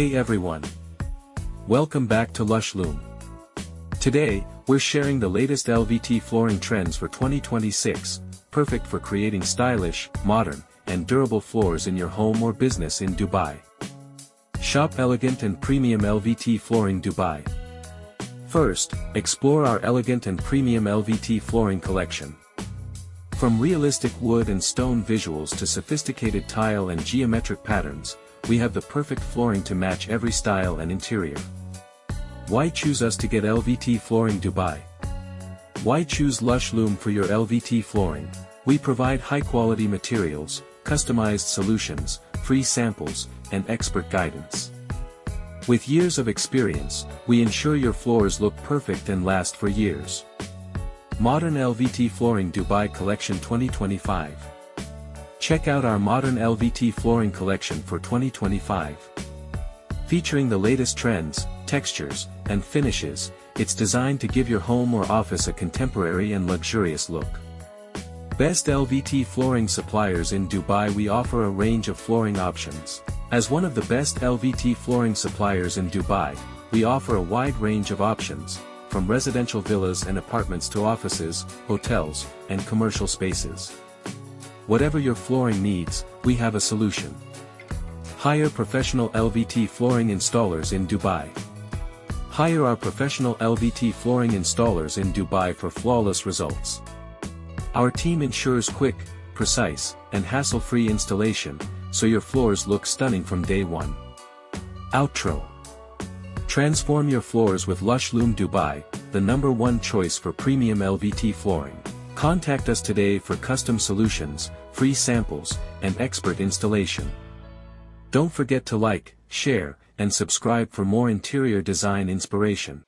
Hey everyone! Welcome back to LushLoom. Today, we're sharing the latest LVT flooring trends for 2026, perfect for creating stylish, modern, and durable floors in your home or business in Dubai. Shop elegant and premium LVT flooring Dubai. First, explore our elegant and premium LVT flooring collection. From realistic wood and stone visuals to sophisticated tile and geometric patterns, we have the perfect flooring to match every style and interior. Why choose us to get LVT flooring Dubai? Why choose LushLoom for your LVT flooring? We provide high-quality materials, customized solutions, free samples, and expert guidance. With years of experience, we ensure your floors look perfect and last for years. Modern LVT Flooring Dubai Collection 2025. Check out our modern LVT flooring collection for 2025. Featuring the latest trends, textures, and finishes, it's designed to give your home or office a contemporary and luxurious look. Best LVT flooring suppliers in Dubai. We offer a range of flooring options. As one of the best LVT flooring suppliers in Dubai, we offer a wide range of options, from residential villas and apartments to offices, hotels, and commercial spaces. Whatever your flooring needs, we have a solution. Hire professional LVT flooring installers in Dubai. Hire our professional LVT flooring installers in Dubai for flawless results. Our team ensures quick, precise, and hassle-free installation, so your floors look stunning from day one. Outro. Transform your floors with LushLoom Dubai, the #1 choice for premium LVT flooring. Contact us today for custom solutions, free samples, and expert installation. Don't forget to like, share, and subscribe for more interior design inspiration.